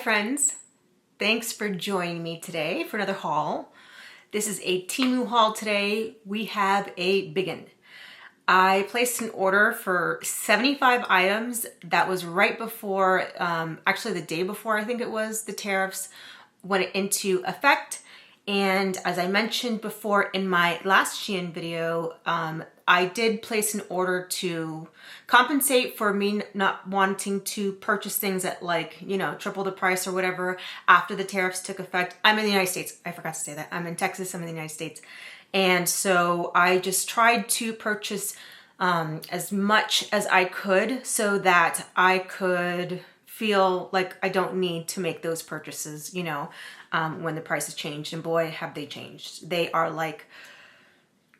friends, thanks for joining me today for another haul. This is a Temu haul today. We have a big one. I placed an order for 75 items. That was right before, actually the day before I think it was, the tariffs went into effect. And as I mentioned before in my last Shein video, I did place an order to compensate for me not wanting to purchase things at triple the price or whatever after the tariffs took effect. I'm in the United States. I forgot to say that. I'm in Texas. I'm in the United States. And so I just tried to purchase as much as I could so that I could feel like I don't need to make those purchases, when the prices changed. And boy, have they changed. They are like,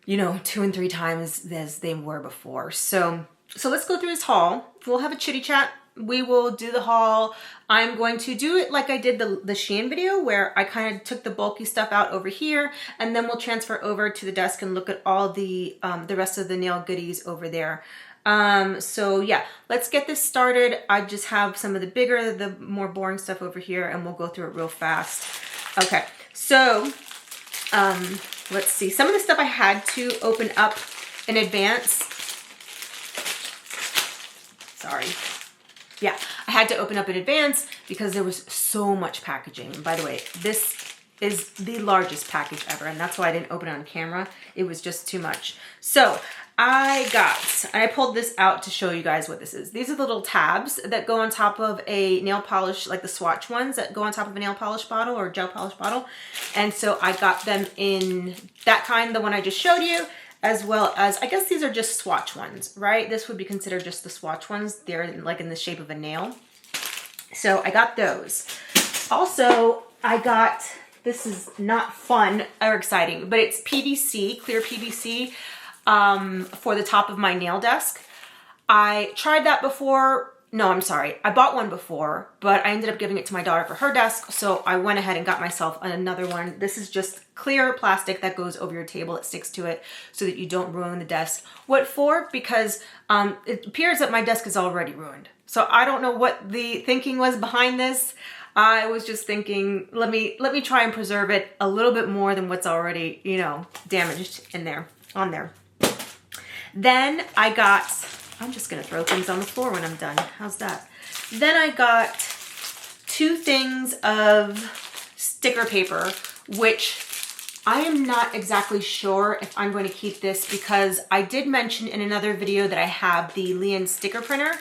2 and 3 times as they were before. So let's go through this haul. We'll have a chitty chat. We will do the haul. I'm going to do it like I did the Shein video, where I kind of took the bulky stuff out over here, and then we'll transfer over to the desk and look at all the rest of the nail goodies over there. So yeah, let's get this started. I just have some of the more boring stuff over here, and we'll go through it real fast. Okay, so let's see. Some of the stuff I had to open up in advance. Sorry. Yeah, I had to open up in advance because there was so much packaging. And by the way, this is the largest package ever, and that's why I didn't open it on camera. It was just too much. So I pulled this out to show you guys what this is. These are the little tabs that go on top of a nail polish, like the swatch ones that go on top of a nail polish bottle or gel polish bottle. And so I got them in that kind, the one I just showed you, as well as, I guess these are just swatch ones, right? This would be considered just the swatch ones. They're like in the shape of a nail. So I got those. Also, I got, this is not fun or exciting, but it's PVC, clear PVC, for the top of my nail desk. I tried that before. No, I'm sorry. I bought one before, but I ended up giving it to my daughter for her desk. So I went ahead and got myself another one. This is just clear plastic that goes over your table. It sticks to it so that you don't ruin the desk. What for? Because it appears that my desk is already ruined. So I don't know what the thinking was behind this. I was just thinking, let me try and preserve it a little bit more than what's already, damaged on there. Then I got, I'm just gonna throw things on the floor when I'm done. How's that? Then I got 2 things of sticker paper, which I am not exactly sure if I'm going to keep this, because I did mention in another video that I have the Lian sticker printer,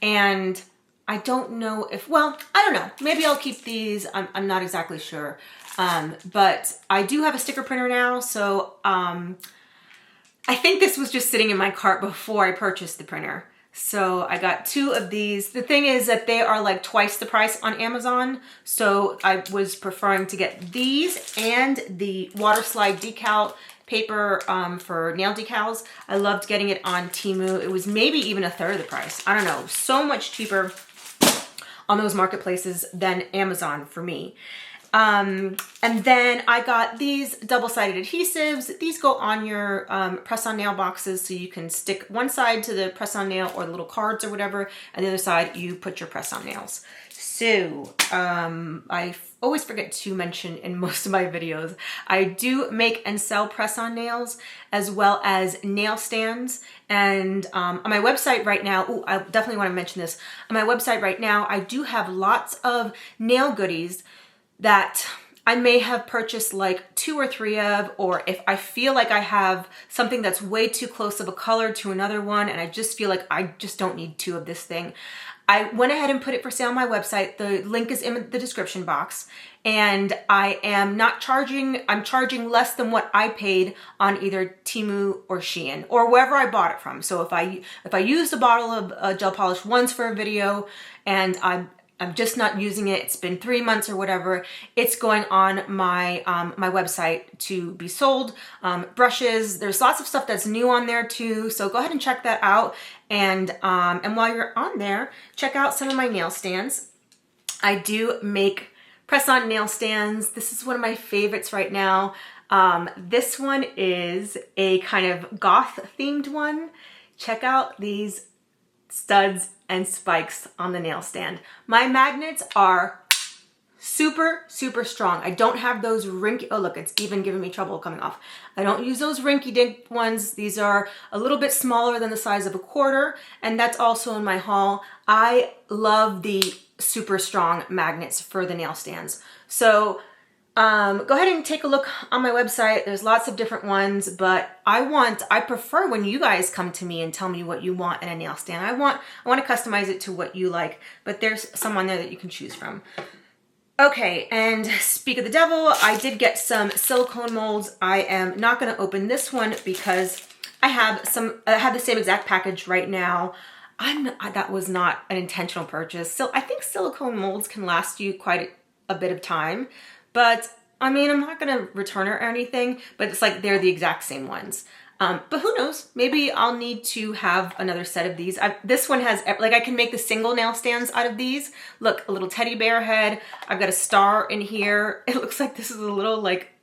and I don't know if, I don't know. Maybe I'll keep these. I'm not exactly sure. But I do have a sticker printer now, so I think this was just sitting in my cart before I purchased the printer. So I got 2 of these. The thing is that they are like twice the price on Amazon. So I was preferring to get these and the water slide decal paper for nail decals. I loved getting it on Temu. It was maybe even 1/3 the price. I don't know, so much cheaper on those marketplaces than Amazon for me. And then I got these double-sided adhesives. These go on your press-on nail boxes, so you can stick one side to the press-on nail or the little cards or whatever, and the other side you put your press-on nails. So I always forget to mention in most of my videos, I do make and sell press-on nails as well as nail stands. And on my website right now, I definitely want to mention this. On my website right now, I do have lots of nail goodies that I may have purchased like 2 or 3 of, or if I feel like I have something that's way too close of a color to another one and I just feel like I just don't need 2 of this thing, I went ahead and put it for sale on my website. The link is in the description box, and I am not charging, I'm charging less than what I paid on either Temu or Shein or wherever I bought it from. So if I used a bottle of gel polish once for a video and I'm just not using it, it's been 3 months or whatever, it's going on my my website to be sold. Brushes, there's lots of stuff that's new on there too, so go ahead and check that out. And while you're on there, check out some of my nail stands. I do make press-on nail stands. This is one of my favorites right now. This one is a kind of goth themed one. Check out these studs and spikes on the nail stand. My magnets are Super, super strong. I don't have those rinky, oh look, it's even giving me trouble coming off. I don't use those rinky dink ones. These are a little bit smaller than the size of a quarter, and that's also in my haul. I love the super strong magnets for the nail stands. So go ahead and take a look on my website. There's lots of different ones, but I prefer when you guys come to me and tell me what you want in a nail stand. I want to customize it to what you like, but there's some on there that you can choose from. Okay, and speak of the devil, I did get some silicone molds. I am not going to open this one because I have the same exact package right now. That was not an intentional purchase. So I think silicone molds can last you quite a bit of time, but I mean, I'm not going to return it or anything, but it's like they're the exact same ones. But who knows? Maybe I'll need to have another set of these. This one has, like, I can make the single nail stands out of these. Look, a little teddy bear head. I've got a star in here. It looks like this is a little, like,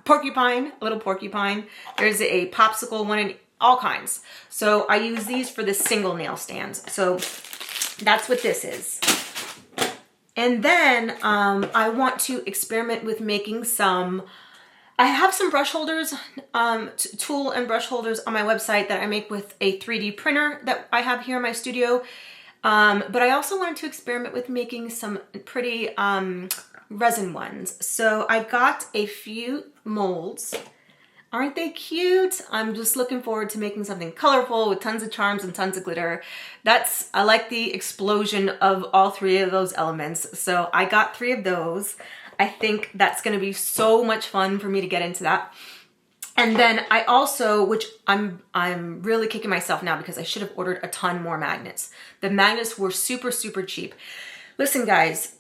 porcupine, a little porcupine. There's a popsicle one and all kinds. So I use these for the single nail stands. So that's what this is. And then I want to experiment with making some, I have some brush holders, tool and brush holders on my website that I make with a 3D printer that I have here in my studio. But I also wanted to experiment with making some pretty resin ones. So I got a few molds. Aren't they cute? I'm just looking forward to making something colorful with tons of charms and tons of glitter. I like the explosion of all three of those elements. So I got 3 of those. I think that's going to be so much fun for me to get into that. And then I also, which I'm really kicking myself now because I should have ordered a ton more magnets. The magnets were super, super cheap. Listen, guys,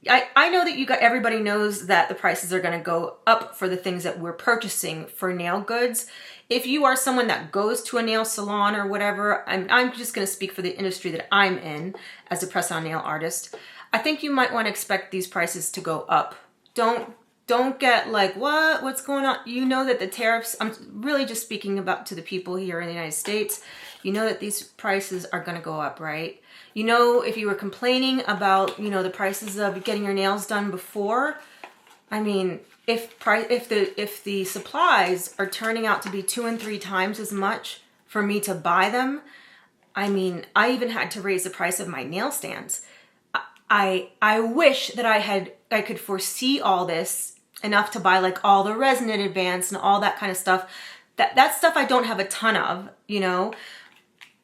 I know that everybody knows that the prices are going to go up for the things that we're purchasing for nail goods. If you are someone that goes to a nail salon or whatever, I'm just going to speak for the industry that I'm in as a press-on nail artist. I think you might want to expect these prices to go up. Don't get like, what's going on? You know that the tariffs, I'm really just speaking about to the people here in the United States. You know that these prices are going to go up, right? You know, if you were complaining about, the prices of getting your nails done before, I mean, if the supplies are turning out to be 2 and 3 times as much for me to buy them, I mean, I even had to raise the price of my nail stands. I wish that I could foresee all this enough to buy like all the resin in advance and all that kind of stuff. That stuff I don't have a ton of,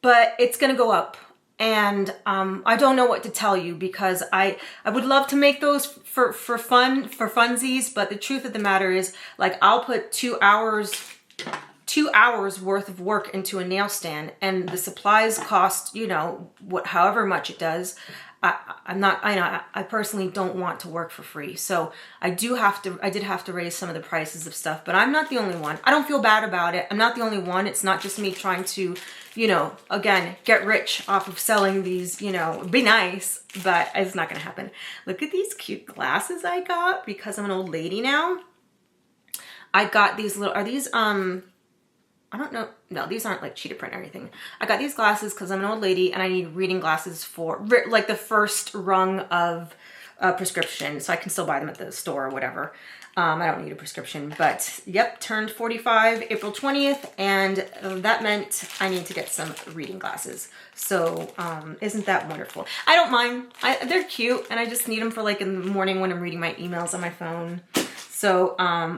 but it's gonna go up. And I don't know what to tell you because I would love to make those for funsies, but the truth of the matter is, like, I'll put 2 hours worth of work into a nail stand, and the supplies cost, however much it does. I personally don't want to work for free. So I did have to raise some of the prices of stuff, but I'm not the only one. I don't feel bad about it. I'm not the only one. It's not just me trying to, again, get rich off of selling these, be nice, but it's not going to happen. Look at these cute glasses I got because I'm an old lady now. I got these are these, I don't know. No, these aren't like cheetah print or anything. I got these glasses because I'm an old lady and I need reading glasses for like the first rung of a prescription. So I can still buy them at the store or whatever. I don't need a prescription, but yep, turned 45 April 20th. And that meant I need to get some reading glasses. So isn't that wonderful? I don't mind. They're cute and I just need them for like in the morning when I'm reading my emails on my phone. So,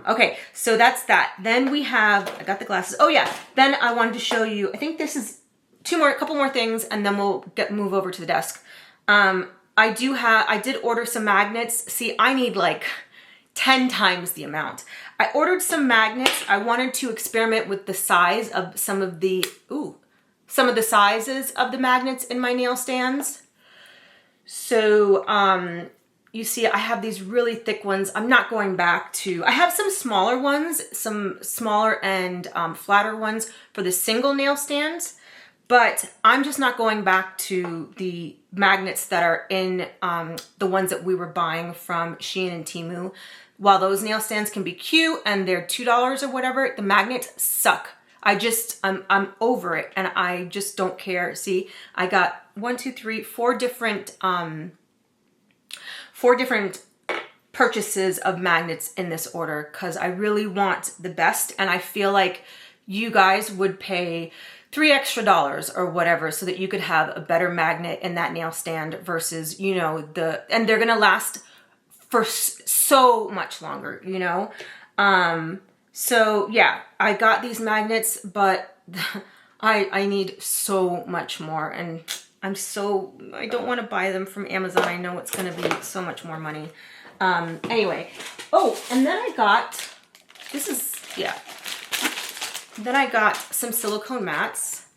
okay, so that's that. Then I got the glasses. Oh yeah, then I wanted to show you, I think this is a couple more things and then we'll move over to the desk. I did order some magnets. See, I need like 10 times the amount. I ordered some magnets. I wanted to experiment with the size of some of the sizes of the magnets in my nail stands. So, you see, I have these really thick ones. I'm not going back to, I have some smaller ones, some smaller and flatter ones for the single nail stands, but I'm just not going back to the magnets that are in the ones that we were buying from Shein and Temu. While those nail stands can be cute and they're $2 or whatever, the magnets suck. I'm over it and I just don't care. See, I got 4 4 different purchases of magnets in this order because I really want the best, and I feel like you guys would pay $3 extra or whatever so that you could have a better magnet in that nail stand versus, you know, and they're gonna last for so much longer, you know? So yeah, I got these magnets, but I need so much more, and I don't want to buy them from Amazon. I know it's gonna be so much more money. Anyway, oh, and then I got, then I got some silicone mats.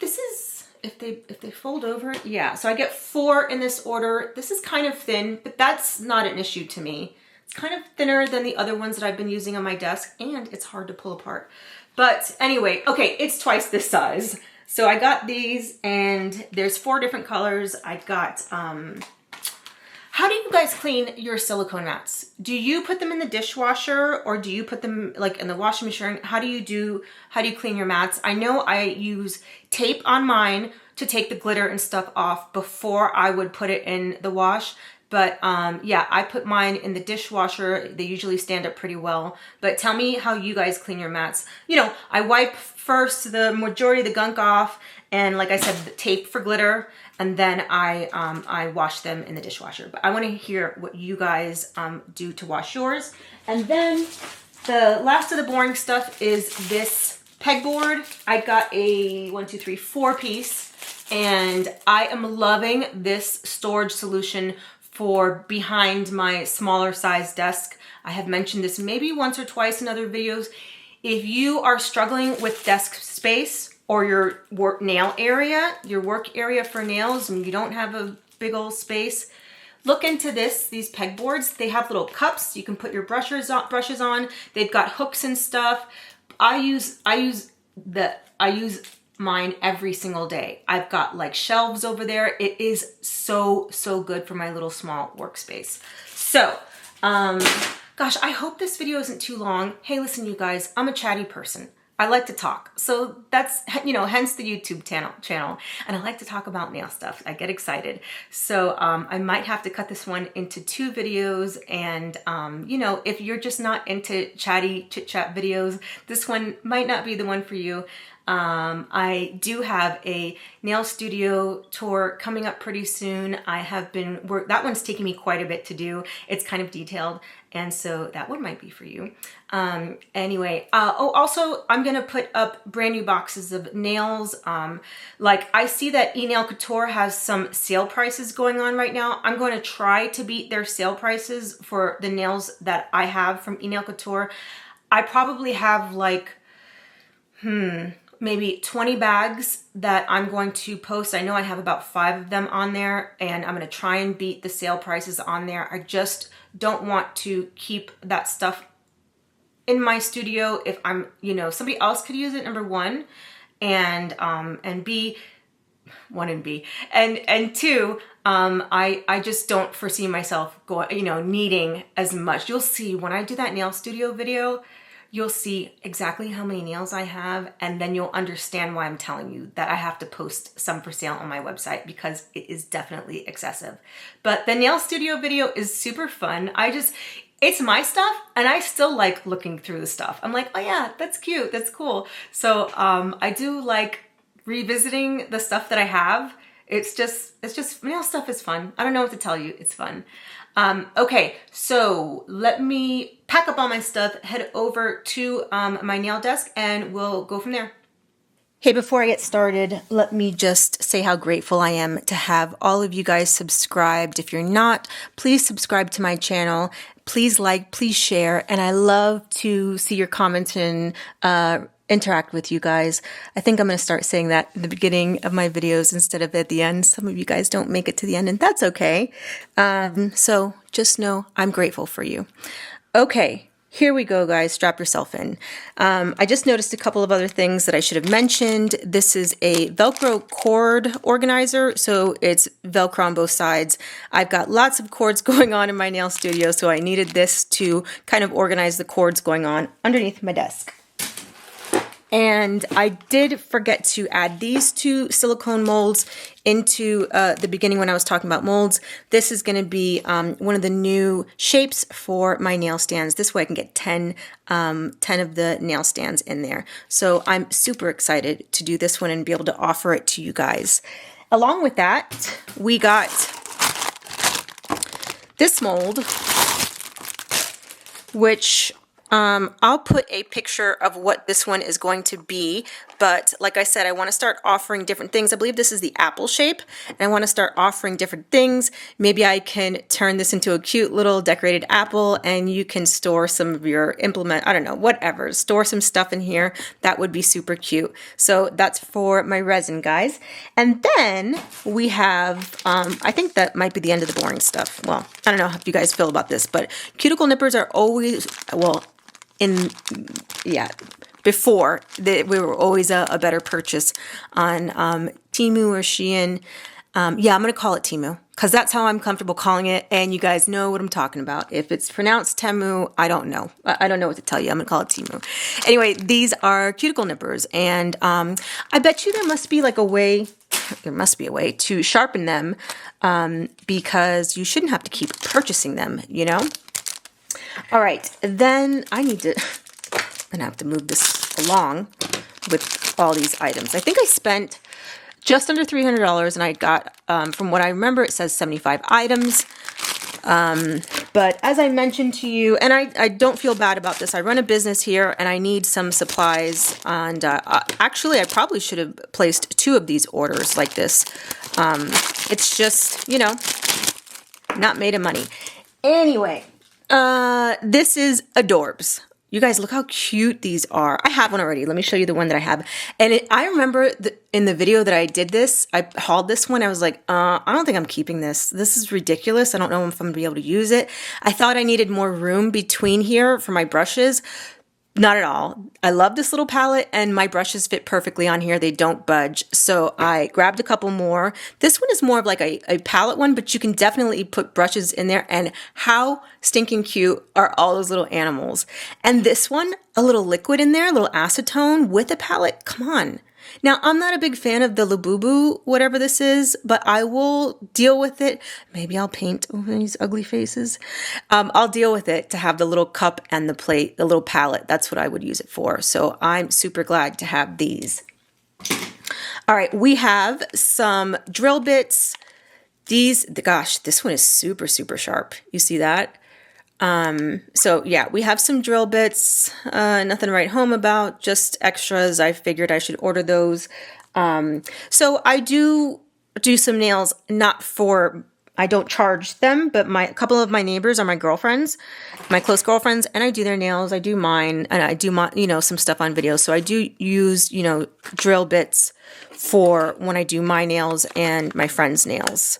This is, if they fold over, yeah. So I get 4 in this order. This is kind of thin, but that's not an issue to me. It's kind of thinner than the other ones that I've been using on my desk, and it's hard to pull apart. But anyway, okay, it's twice this size. So I got these, and there's 4 different colors. I got, how do you guys clean your silicone mats? Do you put them in the dishwasher, or do you put them like in the washing machine? How do you clean your mats? I know I use tape on mine to take the glitter and stuff off before I would put it in the wash. But yeah, I put mine in the dishwasher. They usually stand up pretty well. But tell me how you guys clean your mats. You know, I wipe first the majority of the gunk off, and like I said, the tape for glitter, and then I wash them in the dishwasher. But I want to hear what you guys do to wash yours. And then the last of the boring stuff is this pegboard. I got a 4-piece, and I am loving this storage solution for behind my smaller size desk. I have mentioned this maybe once or twice in other videos. If you are struggling with desk space, or your work area for nails, and you don't have a big old space, look into these pegboards. They have little cups you can put your brushes on. They've got hooks and stuff. I use mine every single day. I've got like shelves over there. It is so good for my little small workspace. So, gosh, I hope this video isn't too long. Hey, listen, you guys, I'm a chatty person. I like to talk. So that's, you know, hence the YouTube channel. And I like to talk about nail stuff. I get excited. So I might have to cut this one into 2 videos. And, you know, if you're just not into chatty chit-chat videos, this one might not be the one for you. I do have a nail studio tour coming up pretty soon. I have been, that one's taking me quite a bit to do. It's kind of detailed, and so that one might be for you. Anyway, oh, also, I'm gonna put up brand new boxes of nails. Like, I see that Nail Couture has some sale prices going on right now. I'm going to try to beat their sale prices for the nails that I have from Nail Couture. I probably have like, maybe 20 bags that I'm going to post. I know I have about 5 of them on there, and I'm gonna try and beat the sale prices on there. I just don't want to keep that stuff in my studio if I'm, you know, somebody else could use it, number one, and B, and two, I just don't foresee myself going, you know, needing as much. You'll see when I do that nail studio video, you'll see exactly how many nails I have, and then you'll understand why I'm telling you that I have to post some for sale on my website, because it is definitely excessive. But the nail studio video is super fun. It's my stuff, and I still like looking through the stuff. I'm like, oh yeah, that's cute, that's cool. So I do like revisiting the stuff that I have. It's just nail stuff is fun. I don't know what to tell you, it's fun. Okay, so let me pack up all my stuff, head over to my nail desk, and we'll go from there. Hey, before I get started, let me just say how grateful I am to have all of you guys subscribed. If you're not, please subscribe to my channel. Please like, please share, and I love to see your comments and interact with you guys. I think I'm going to start saying that in the beginning of my videos instead of at the end. Some of you guys don't make it to the end, and that's okay. So just know I'm grateful for you. Okay, here we go, guys. Strap yourself in. I just noticed a couple of other things that I should have mentioned. This is a Velcro cord organizer, so it's Velcro on both sides. I've got lots of cords going on in my nail studio, so I needed this to kind of organize the cords going on underneath my desk. And I did forget to add these two silicone molds into the beginning when I was talking about molds. This is going to be one of the new shapes for my nail stands. This way I can get 10 of the nail stands in there. So I'm super excited to do this one and be able to offer it to you guys. Along with that, we got this mold, which I'll put a picture of what this one is going to be, but like I said, I want to start offering different things. I believe this is the apple shape, and I want to start offering different things. Maybe I can turn this into a cute little decorated apple, and you can store some of your implement, I don't know, whatever, store some stuff in here. That would be super cute. So that's for my resin, guys. And then we have, I think that might be the end of the boring stuff. Well, I don't know how you guys feel about this, but cuticle nippers are always, well, before we were always a better purchase on Temu or Shein. I'm gonna call it Temu because that's how I'm comfortable calling it, and you guys know what I'm talking about. If it's pronounced Temu, I don't know. I don't know what to tell you. I'm gonna call it Temu. Anyway, these are cuticle nippers, and I bet you there must be a way to sharpen them, because you shouldn't have to keep purchasing them, you know? All right, then I'm gonna have to move this along with all these items. I think I spent just under $300, and I got, from what I remember, it says 75 items. But as I mentioned to you, and I don't feel bad about this, I run a business here and I need some supplies, and actually I probably should have placed 2 of these orders like this. It's just, you know, not made of money. Anyway, this is adorbs. You guys, look how cute these are. I have one already. Let me show you the one that I have. And I remember in the video that I did this, I hauled this one. I was like, I don't think I'm keeping this. This is ridiculous. I don't know if I'm going to be able to use it. I thought I needed more room between here for my brushes. Not at all. I love this little palette, and my brushes fit perfectly on here. They don't budge. So I grabbed a couple more. This one is more of like a palette one, but you can definitely put brushes in there. And how stinking cute are all those little animals. And this one, a little liquid in there, a little acetone with a palette. Come on. Now, I'm not a big fan of the Labubu, whatever this is, but I will deal with it. Maybe I'll paint over these ugly faces. I'll deal with it to have the little cup and the plate, the little palette. That's what I would use it for. So I'm super glad to have these. All right, we have some drill bits. These, gosh, this one is super, super sharp. You see that? So yeah, we have some drill bits, nothing to write home about, just extras. I figured I should order those. So I do some nails, I don't charge them, but a couple of my neighbors are my girlfriends, my close girlfriends, and I do their nails. I do mine, and I do some stuff on video. So I do use, drill bits for when I do my nails and my friends' nails.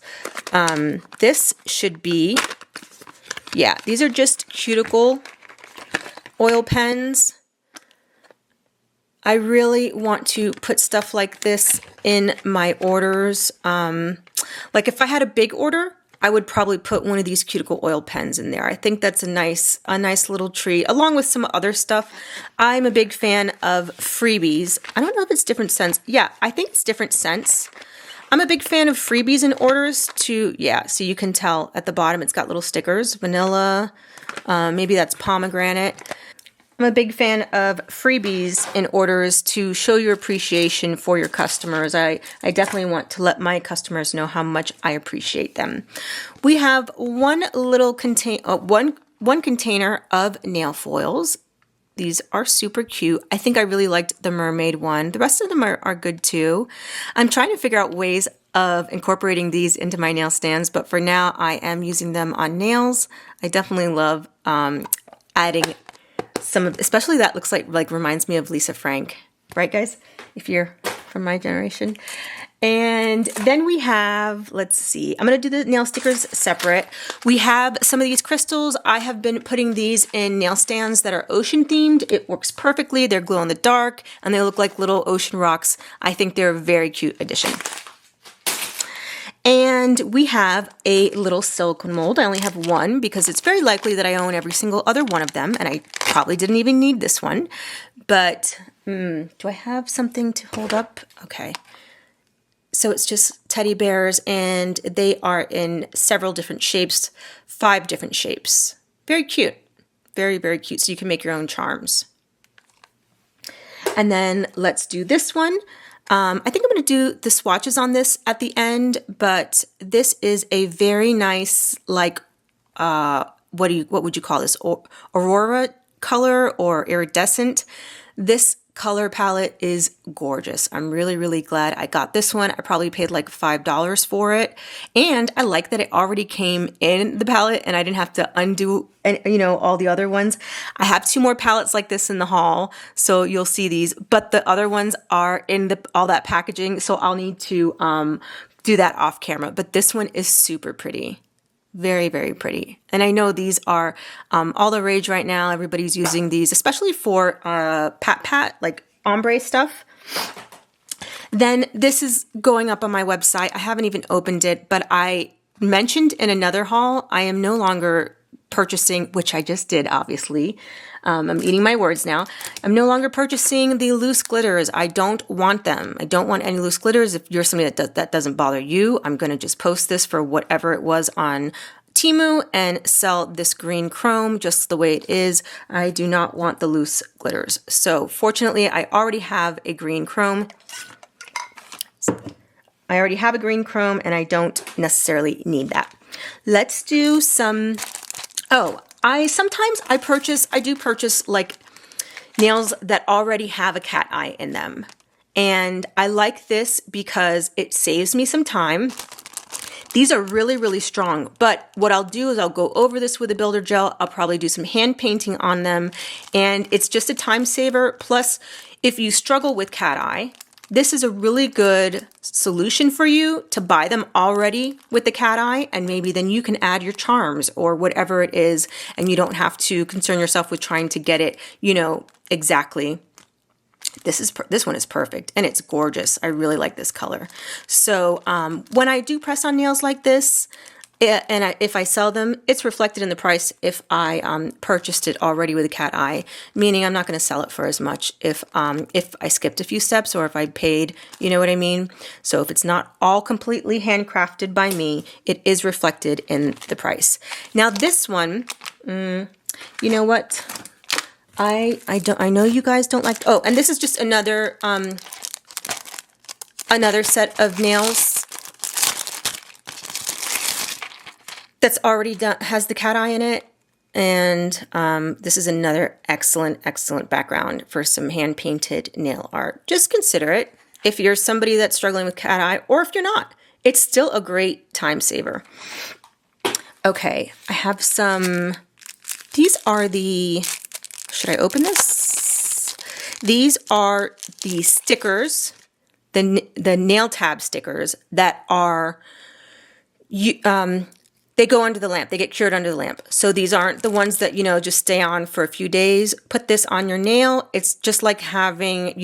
This should be, yeah, these are just cuticle oil pens. I really want to put stuff like this in my orders. Like if I had a big order, I would probably put one of these cuticle oil pens in there. I think that's a nice little treat, along with some other stuff. I'm a big fan of freebies. I don't know if it's different scents. Yeah, I think it's different scents. I'm a big fan of freebies in orders so you can tell at the bottom it's got little stickers, vanilla, maybe that's pomegranate. I'm a big fan of freebies in orders to show your appreciation for your customers. I definitely want to let my customers know how much I appreciate them. We have one container of nail foils. These are super cute. I think I really liked the mermaid one. The rest of them are good too. I'm trying to figure out ways of incorporating these into my nail stands, but for now I am using them on nails. I definitely love adding some of, especially that looks like reminds me of Lisa Frank, right guys? If you're from my generation. And then we have, let's see, I'm going to do the nail stickers separate. We have some of these crystals. I have been putting these in nail stands that are ocean themed. It works perfectly. They're glow in the dark and they look like little ocean rocks. I think they're a very cute addition. And we have a little silicone mold. I only have one because it's very likely that I own every single other one of them, and I probably didn't even need this one. But Do I have something to hold up? Okay. So it's just teddy bears, and they are in several different shapes, 5 different shapes. Very cute. Very, very cute. So you can make your own charms. And then let's do this one. I think I'm going to do the swatches on this at the end, but this is a very nice, like, what would you call this? Aurora color or iridescent. This color palette is gorgeous. I'm really, really glad I got this one. I probably paid like $5 for it. And I like that it already came in the palette and I didn't have to undo, all the other ones. I have 2 more palettes like this in the haul, so you'll see these, but the other ones are in all that packaging, so I'll need to do that off camera. But this one is super pretty. Very, very pretty. And I know these are all the rage right now. Everybody's using these, especially for pat, like ombre stuff. Then this is going up on my website. I haven't even opened it, but I mentioned in another haul, I am no longer purchasing, which I just did, obviously. I'm eating my words now. I'm no longer purchasing the loose glitters. I don't want them. I don't want any loose glitters. If you're somebody that doesn't bother you, I'm going to just post this for whatever it was on Temu and sell this green chrome just the way it is. I do not want the loose glitters. So fortunately, I already have a green chrome. And I don't necessarily need that. Let's do some, I do purchase like nails that already have a cat eye in them. And I like this because it saves me some time. These are really, really strong, but what I'll do is I'll go over this with a builder gel. I'll probably do some hand painting on them, and it's just a time saver. Plus, if you struggle with cat eye, this is a really good solution for you to buy them already with the cat eye, and maybe then you can add your charms or whatever it is, and you don't have to concern yourself with trying to get it, exactly. This one is perfect, and it's gorgeous. I really like this color. So when I do press on nails like this, if I sell them, it's reflected in the price if I purchased it already with a cat eye, meaning I'm not going to sell it for as much if I skipped a few steps or if I paid, you know what I mean? So if it's not all completely handcrafted by me, it is reflected in the price. Now this one, you know what? I know you guys don't like, and this is just another set of nails that's already done, has the cat eye in it. And this is another excellent background for some hand painted nail art. Just consider it if you're somebody that's struggling with cat eye, or if you're not, it's still a great time saver. Okay, I have some, these are the, should I open this? These are the stickers, the nail tab stickers that are, they go under the lamp. They get cured under the lamp. So these aren't the ones that, just stay on for a few days. Put this on your nail. It's just like having,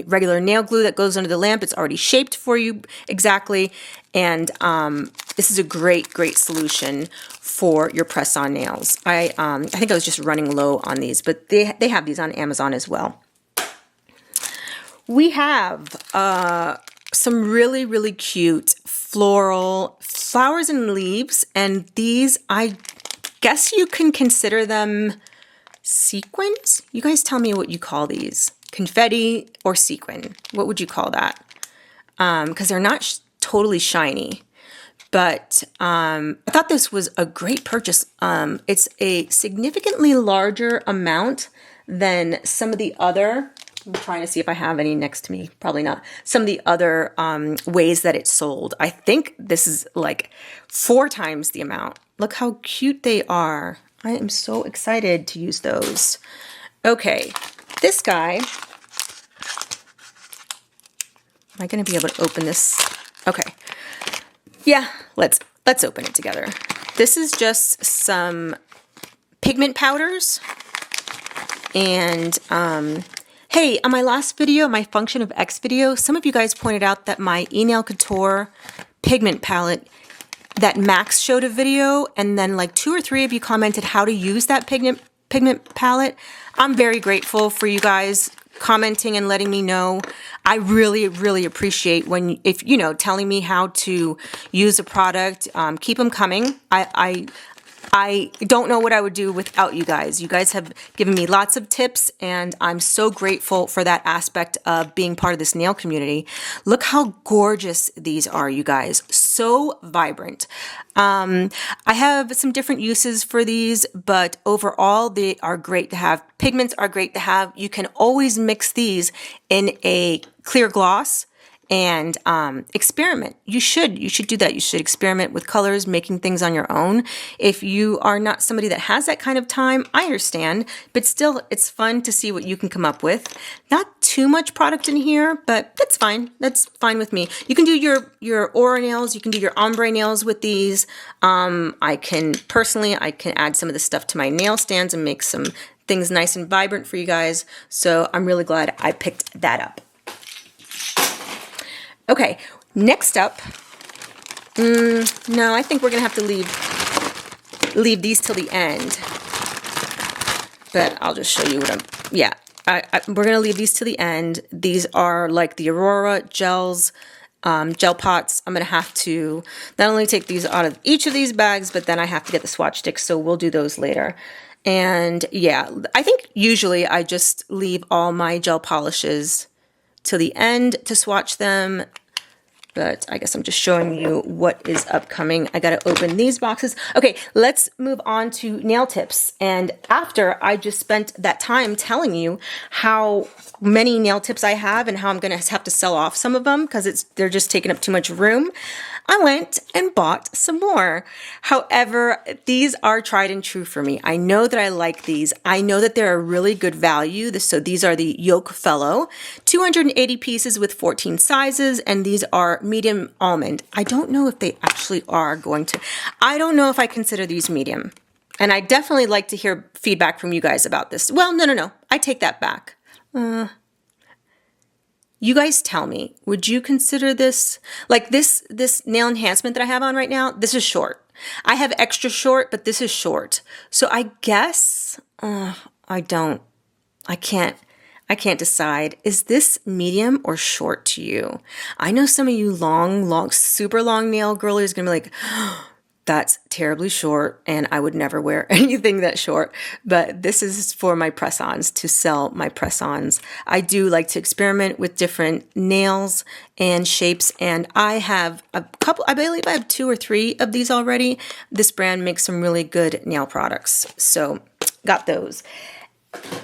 regular nail glue that goes under the lamp. It's already shaped for you exactly. And this is a great solution for your press-on nails. I think I was just running low on these, but they have these on Amazon as well. We have some really cute floral flowers and leaves, and these, I guess you can consider them sequins. You guys tell me what you call these. Confetti or sequin. What would you call that? Because they're not totally shiny. But I thought this was a great purchase. It's a significantly larger amount than some of the other, I'm trying to see if I have any next to me. Probably not. Some of the other ways that it's sold. I think this is like 4 times the amount. Look how cute they are. I am so excited to use those. Okay, this guy. Am I going to be able to open this? Okay. Yeah, let's open it together. This is just some pigment powders. And hey, on my last video, my Function of X video, some of you guys pointed out that my Nail Couture pigment palette, that Max showed a video, and then like 2 or 3 of you commented how to use that pigment palette. I'm very grateful for you guys commenting and letting me know. I really, really appreciate when, if you know, telling me how to use a product. Keep them coming. I don't know what I would do without you guys. You guys have given me lots of tips, and I'm so grateful for that aspect of being part of this nail community. Look how gorgeous these are, you guys. So vibrant. I have some different uses for these, but overall, they are great to have. Pigments are great to have. You can always mix these in a clear gloss and experiment. You should do that. You should experiment with colors, making things on your own. If you are not somebody that has that kind of time, I understand, but still, it's fun to see what you can come up with. Not too much product in here, but that's fine. That's fine with me. You can do your Aurora nails. You can do your ombre nails with these. I can add some of this stuff to my nail stands and make some things nice and vibrant for you guys. So I'm really glad I picked that up. Okay, next up, no, I think we're gonna have to leave these till the end, but I'll just show you what we're gonna leave these till the end. These are like the Aurora gels, gel pots. I'm gonna have to not only take these out of each of these bags, but then I have to get the swatch sticks, so we'll do those later. And yeah, I think usually I just leave all my gel polishes till the end to swatch them, but I guess I'm just showing you what is upcoming. I gotta open these boxes. Okay, let's move on to nail tips. And after I just spent that time telling you how many nail tips I have and how I'm gonna have to sell off some of them because they're just taking up too much room, I went and bought some more. However, these are tried and true for me. I know that I like these. I know that they're a really good value. So these are the Yoke Fellow, 280 pieces with 14 sizes, and these are medium almond. I don't know if they actually are I don't know if I consider these medium. And I definitely like to hear feedback from you guys about this. Well, no. I take that back. You guys tell me, would you consider this, like this nail enhancement that I have on right now, this is short. I have extra short, but this is short. So I guess, I can't decide. Is this medium or short to you? I know some of you super long nail girlies are gonna be like, that's terribly short, and I would never wear anything that short, but this is for my press-ons, to sell my press-ons. I do like to experiment with different nails and shapes, and I have a couple, I believe I have 2 or 3 of these already. This brand makes some really good nail products, so got those.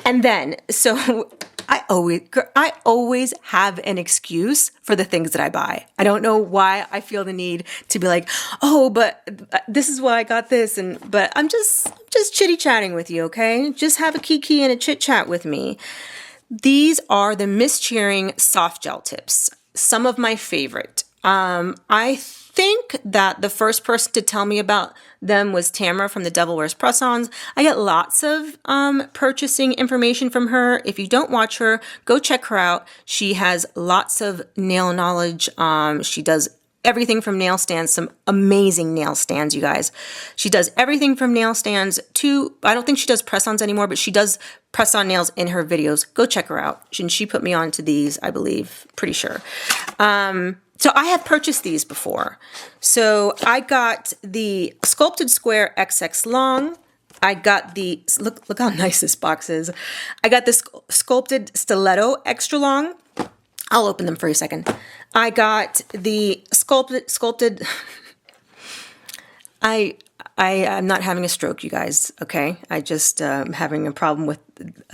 And then, so I always have an excuse for the things that I buy. I don't know why I feel the need to be like, oh, but this is why I got this, but I'm just chitty chatting with you, okay? Just have a kiki and a chit chat with me. These are the Miss Cheering soft gel tips. Some of my favorite. I think that the first person to tell me about them was Tamara from the Devil Wears Press-Ons. I get lots of purchasing information from her. If you don't watch her, go check her out. She has lots of nail knowledge. She does everything from nail stands, some amazing nail stands, you guys. She does everything from nail stands to, I don't think she does press-ons anymore, but she does press-on nails in her videos. Go check her out. And she put me on to these, I believe, pretty sure. So I have purchased these before. So I got the Sculpted Square XX Long. I got the, look how nice this box is. I got the Sculpted Stiletto Extra Long. I'll open them for you a second. I got the sculpted. I'm not having a stroke, you guys, okay? I just having a problem with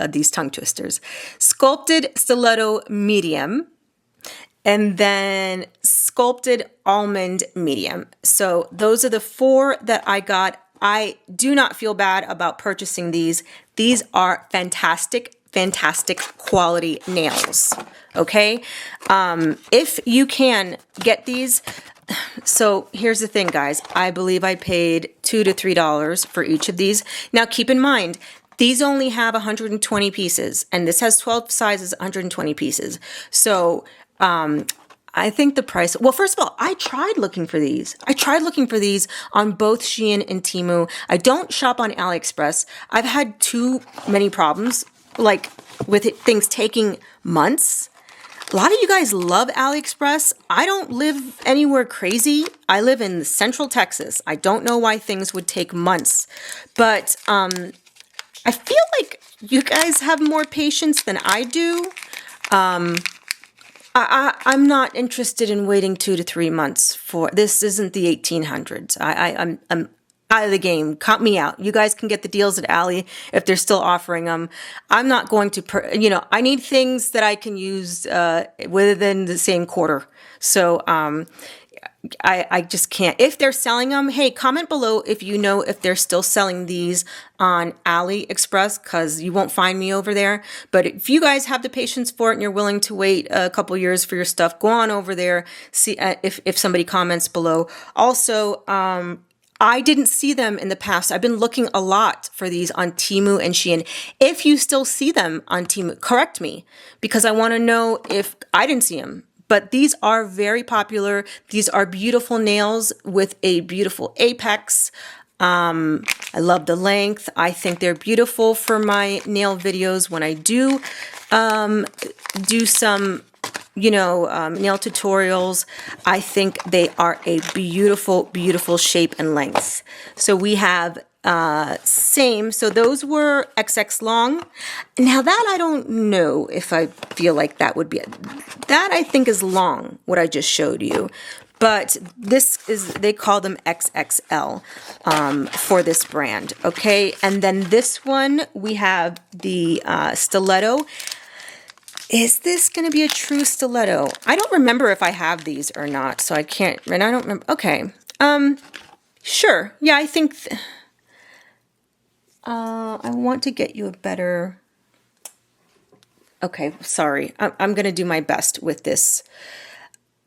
these tongue twisters. Sculpted Stiletto Medium, and then Sculpted Almond Medium. So those are the 4 that I got. I do not feel bad about purchasing these. These are fantastic quality nails, okay? If you can get these, so here's the thing, guys. I believe I paid $2 to $3 for each of these. Now, keep in mind, these only have 120 pieces, and this has 12 sizes, 120 pieces. So, I think the price, well, first of all, I tried looking for these. I tried looking for these on both Shein and Temu. I don't shop on AliExpress. I've had too many problems. Like, with things taking months. A lot of you guys love AliExpress. I don't live anywhere crazy. I live in Central Texas. I don't know why things would take months, but I feel like you guys have more patience than I do. I'm not interested in waiting 2 to 3 months for this. Isn't the 1800s. I'm out of the game. Count me out. You guys can get the deals at Ali if they're still offering them. I'm not going to, I need things that I can use within the same quarter. So I just can't. If they're selling them, hey, comment below if you know if they're still selling these on AliExpress, because you won't find me over there. But if you guys have the patience for it and you're willing to wait a couple years for your stuff, go on over there, see if somebody comments below. Also, I didn't see them in the past. I've been looking a lot for these on Temu and Shein. If you still see them on Temu, correct me, because I want to know if I didn't see them. But these are very popular. These are beautiful nails with a beautiful apex. I love the length. I think they're beautiful for my nail videos when I do some nail tutorials. I think they are a beautiful, beautiful shape and length. So we have same. So those were XX long. Now that I don't know if I feel like that would be, that I think is long, what I just showed you. But this is, they call them XXL for this brand. Okay. And then this one, we have the stiletto. Is this going to be a true stiletto? I don't remember if I have these or not, so I can't, and I don't remember. Okay. Sure. Yeah, I think, I want to get you a better, okay, sorry. I'm going to do my best with this.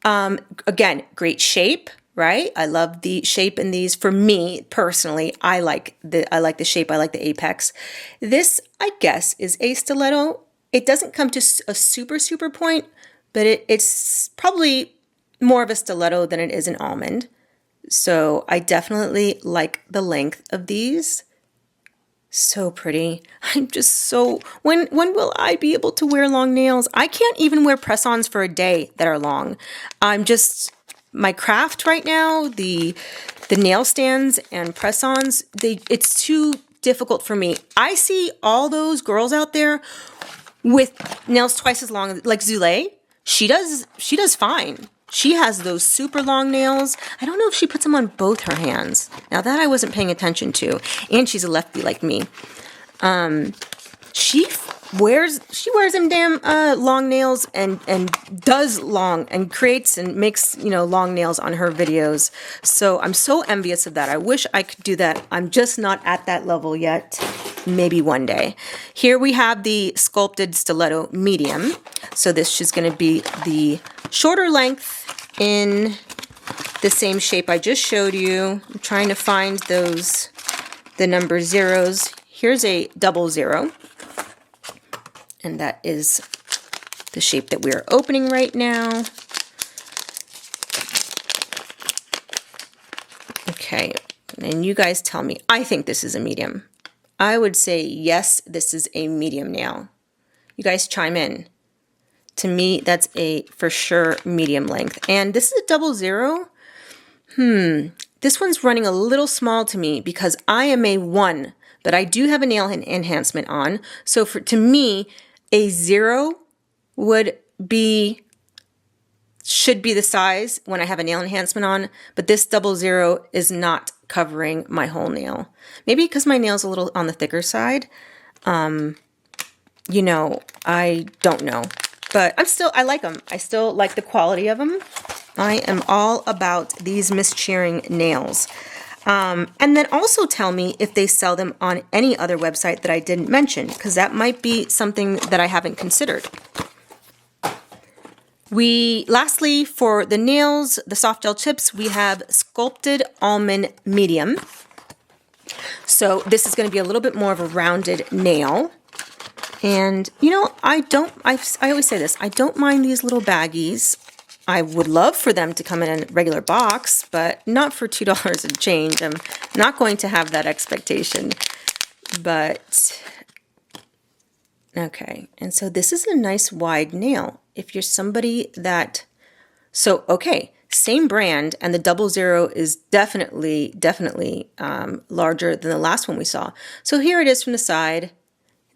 Again, great shape, right? I love the shape in these. For me, personally, I like the shape. I like the apex. This, I guess, is a stiletto. It doesn't come to a super, super point, but it's probably more of a stiletto than it is an almond. So I definitely like the length of these. So pretty. I'm just so, when will I be able to wear long nails? I can't even wear press-ons for a day that are long. I'm just, my craft right now, the nail stands and press-ons, it's too difficult for me. I see all those girls out there with nails twice as long, like Zule. She does fine. She has those super long nails. I don't know if she puts them on both her hands. Now that I wasn't paying attention to. And she's a lefty like me. She wears them damn long nails and does long and creates and makes, long nails on her videos. So I'm so envious of that. I wish I could do that. I'm just not at that level yet. Maybe one day. Here we have the sculpted stiletto medium. So this is going to be the shorter length in the same shape I just showed you. I'm trying to find the number zeros. Here's a 00. And that is the shape that we are opening right now. Okay, and you guys tell me. I think this is a medium. I would say, yes, this is a medium nail. You guys chime in. To me, that's a, for sure, medium length. And this is a 00. This one's running a little small to me because I am a 1, but I do have a nail enhancement on. So to me, a 0 should be the size when I have a nail enhancement on, but this 00 is not covering my whole nail. Maybe because my nail's a little on the thicker side. I don't know. But I like them. I still like the quality of them. I am all about these Miss Cheering nails. And then also tell me if they sell them on any other website that I didn't mention, because that might be something that I haven't considered. Lastly, for the nails, the soft gel chips, we have sculpted almond medium. So this is going to be a little bit more of a rounded nail. And, I always say this, I don't mind these little baggies. I would love for them to come in a regular box, but not for $2 and change. I'm not going to have that expectation. But Okay, and so this is a nice wide nail. If you're somebody that, so okay, same brand, and the 00 is definitely larger than the last one we saw. So here it is from the side.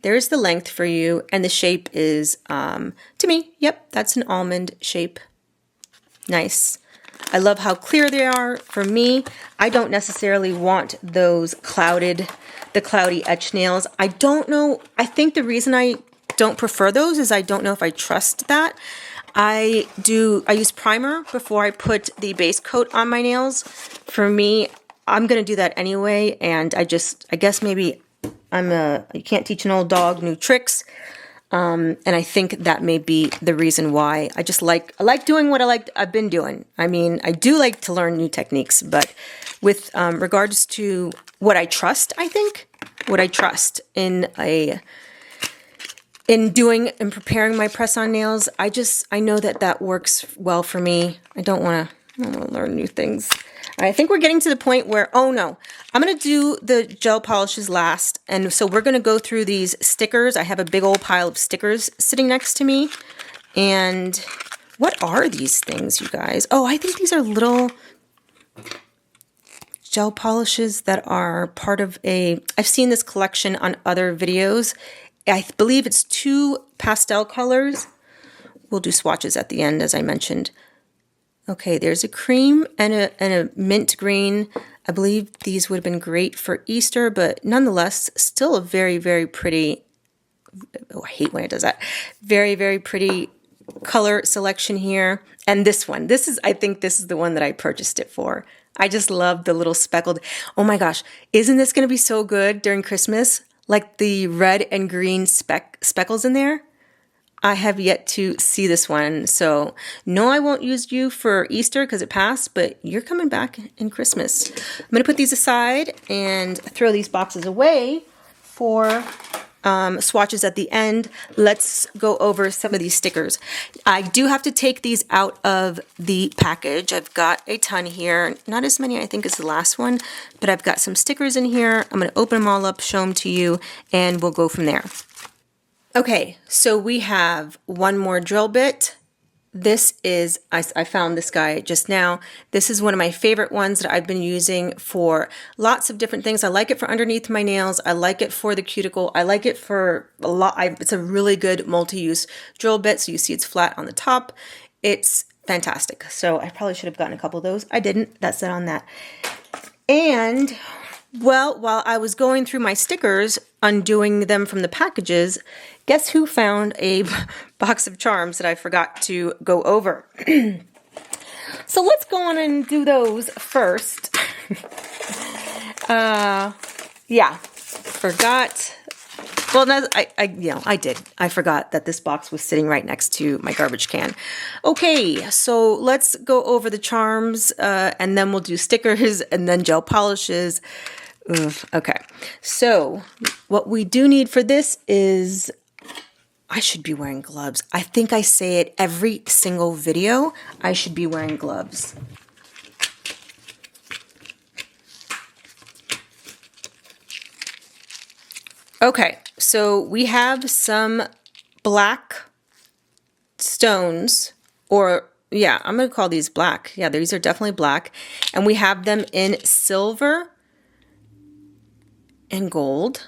There's the length for you, and the shape is, to me, yep, that's an almond shape. Nice. I love how clear they are. For me, I don't necessarily want those clouded, the cloudy etch nails. I don't know, I think the reason I don't prefer those is I don't know if I trust that. I use primer before I put the base coat on my nails. For me, I'm gonna do that anyway, and I guess maybe you can't teach an old dog new tricks. And I think that may be the reason why. I like doing what I've been doing. I mean, I do like to learn new techniques, but with regards to what I trust, I think, what I trust in doing and preparing my press-on nails, I know that works well for me. I don't want to learn new things. I think we're getting to the point where, oh no, I'm going to do the gel polishes last. And so we're going to go through these stickers. I have a big old pile of stickers sitting next to me. And what are these things, you guys? Oh, I think these are little gel polishes that are part of I've seen this collection on other videos. I believe it's 2 pastel colors. We'll do swatches at the end, as I mentioned. Okay, there's a cream and a mint green. I believe these would have been great for Easter, but nonetheless, still a very, very pretty, oh, I hate when it does that. Very, very pretty color selection here. And this one, I think this is the one that I purchased it for. I just love the little speckled, oh my gosh, isn't this gonna be so good during Christmas? Like the red and green speckles in there. I have yet to see this one, so no, I won't use you for Easter because it passed, but you're coming back in Christmas. I'm going to put these aside and throw these boxes away for swatches at the end. Let's go over some of these stickers. I do have to take these out of the package. I've got a ton here, not as many I think as the last one, but I've got some stickers in here. I'm going to open them all up, show them to you, and we'll go from there. Okay, so we have one more drill bit. This is, I found this guy just now. This is one of my favorite ones that I've been using for lots of different things. I like it for underneath my nails. I like it for the cuticle. I like it for a lot. It's a really good multi-use drill bit. So you see it's flat on the top. It's fantastic. So I probably should have gotten a couple of those. I didn't. That's it on that. And well, while I was going through my stickers, undoing them from the packages, guess who found a box of charms that I forgot to go over? So let's go on and do those first. Yeah, forgot. Well, no, I did. I forgot that this box was sitting right next to my garbage can. Okay, so let's go over the charms, and then we'll do stickers and then gel polishes. Okay, so what we do need for this is, I should be wearing gloves. I think I say it every single video. I should be wearing gloves. Okay, so we have some black stones, or yeah, I'm going to call these black. Yeah, these are definitely black. And we have them in silver and gold.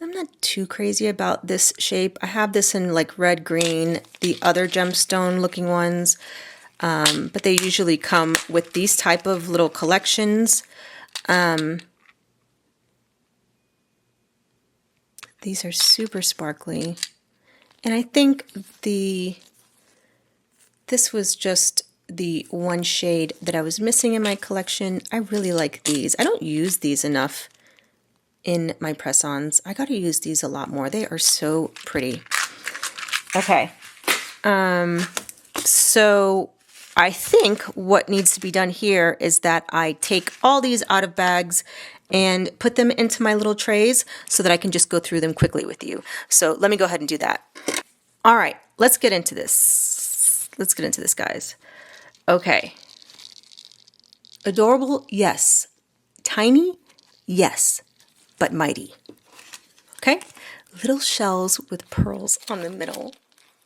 I'm not too crazy about this shape. I have this in like red, green, the other gemstone looking ones, but they usually come with these type of little collections. These are super sparkly. And I think this was just the one shade that I was missing in my collection. I really like these. I don't use these enough in my press-ons. I got to use these a lot more. They are so pretty. Okay. So I think what needs to be done here is that I take all these out of bags and put them into my little trays so that I can just go through them quickly with you. So let me go ahead and do that. All right, let's get into this. Let's get into this, guys. Okay. Adorable, yes. Tiny, yes, but mighty. Okay, little shells with pearls on the middle.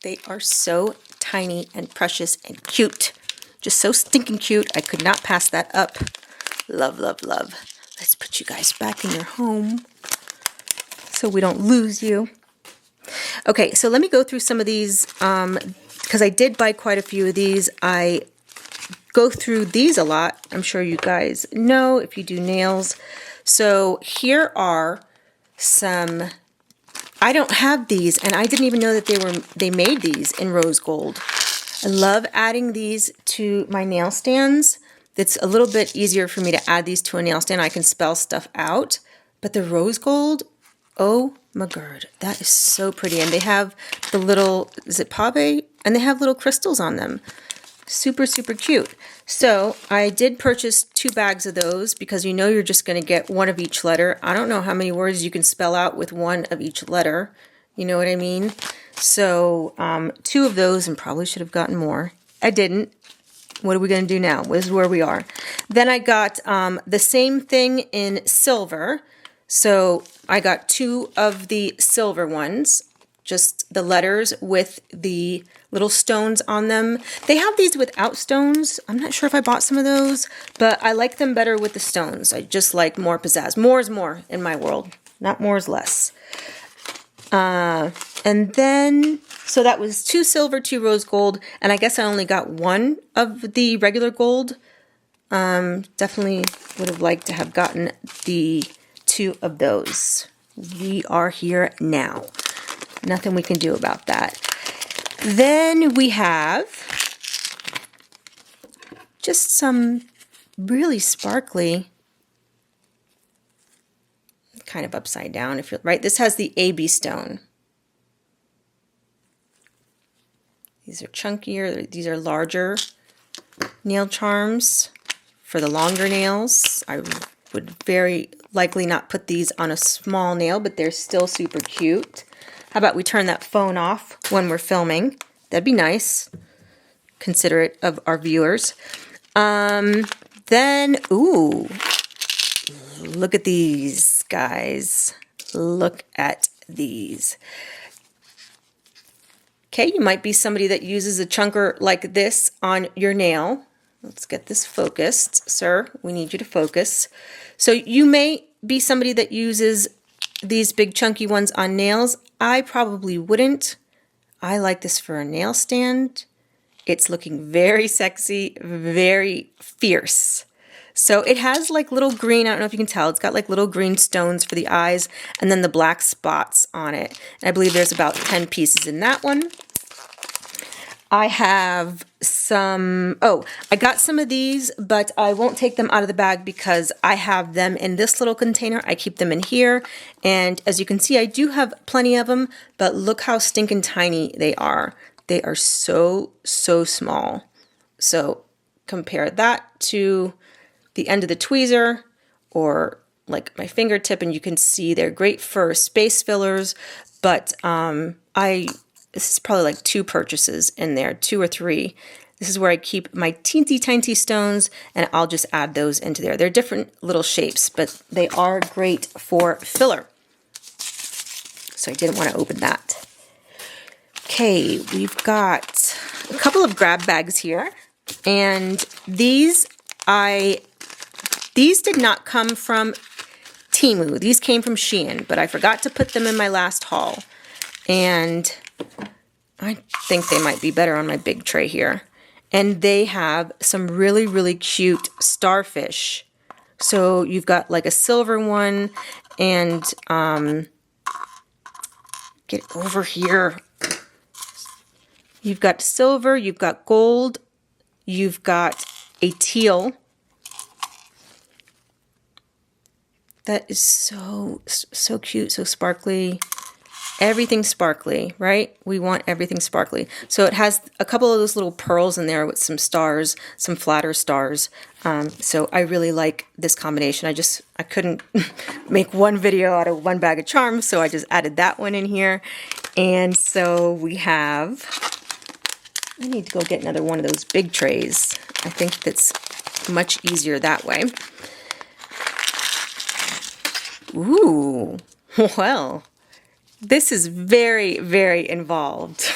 They are so tiny and precious and cute. Just so stinking cute. I could not pass that up. Love, love, love. Let's put you guys back in your home so we don't lose you. Okay, so let me go through some of these because I did buy quite a few of these. I go through these a lot. I'm sure you guys know if you do nails. So here are some. I don't have these, and I didn't even know that they made these in rose gold. I love adding these to my nail stands. It's a little bit easier for me to add these to a nail stand. I can spell stuff out. But the rose gold, oh my god, that is so pretty. And they have the little, is it pave? And they have little crystals on them. Super, super cute. So I did purchase 2 bags of those because you know you're just going to get one of each letter. I don't know how many words you can spell out with one of each letter. You know what I mean? So 2 of those, and probably should have gotten more. I didn't. What are we going to do now? This is where we are. Then I got the same thing in silver. So I got 2 of the silver ones. Just the letters with the little stones on them. They have these without stones. I'm not sure if I bought some of those, but I like them better with the stones. I just like more pizzazz. More is more in my world. Not more is less. And then, so that was 2 silver, 2 rose gold, and I guess I only got 1 of the regular gold. Definitely would have liked to have gotten the 2 of those. We are here now. Nothing we can do about that. Then we have just some really sparkly, kind of upside down, if you're right. This has the AB stone. These are chunkier, these are larger nail charms for the longer nails. I would very likely not put these on a small nail, but they're still super cute. How about we turn that phone off when we're filming? That'd be nice, considerate of our viewers. Then, ooh, look at these, guys. Look at these. Okay, you might be somebody that uses a chunker like this on your nail. Let's get this focused, sir. We need you to focus. So you may be somebody that uses these big chunky ones on nails. I probably wouldn't. I like this for a nail stand. It's looking very sexy, very fierce. So it has like little green, I don't know if you can tell, it's got like little green stones for the eyes and then the black spots on it. And I believe there's about 10 pieces in that one. I have some, I got some of these, but I won't take them out of the bag because I have them in this little container. I keep them in here. And as you can see, I do have plenty of them, but look how stinking tiny they are. They are so, so small. So compare that to the end of the tweezer or like my fingertip, and you can see they're great for space fillers, but this is probably like 2 purchases in there, 2 or 3. This is where I keep my teensy tiny stones, and I'll just add those into there. They're different little shapes, but they are great for filler. So I didn't want to open that. Okay, we've got a couple of grab bags here, and these did not come from Temu. These came from Shein, but I forgot to put them in my last haul. And I think they might be better on my big tray here. And they have some really, really cute starfish. So you've got like a silver one and get over here. You've got silver, you've got gold, you've got a teal. That is so cute, so sparkly. Everything sparkly, right? We want everything sparkly. So it has a couple of those little pearls in there with some stars, some flatter stars. So I really like this combination. I couldn't make one video out of one bag of charms, so I just added that one in here. And so we have, I need to go get another one of those big trays. I think that's much easier that way. Ooh, well. This is very, very involved.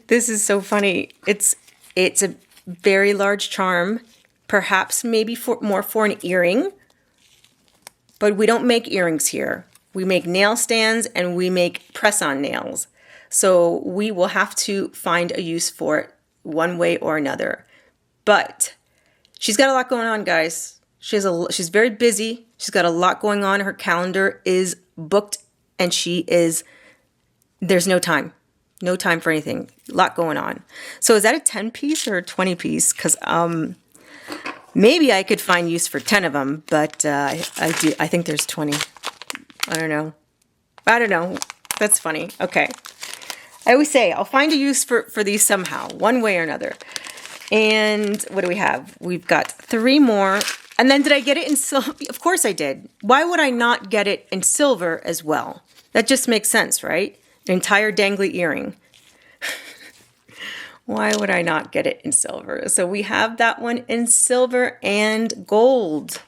This is so funny. It's a very large charm, perhaps maybe more for an earring, but we don't make earrings here. We make nail stands and we make press-on nails. So we will have to find a use for it one way or another. But she's got a lot going on, guys. She's very busy. She's got a lot going on. Her calendar is booked and there's no time. No time for anything. A lot going on. So is that a 10 piece or a 20 piece? Because maybe I could find use for 10 of them, but I think there's 20. I don't know. That's funny. Okay. I always say I'll find a use for these somehow, one way or another. And what do we have? We've got 3 more. And then did I get it in silver? Of course I did. Why would I not get it in silver as well? That just makes sense, right? An entire dangly earring. Why would I not get it in silver? So we have that one in silver and gold.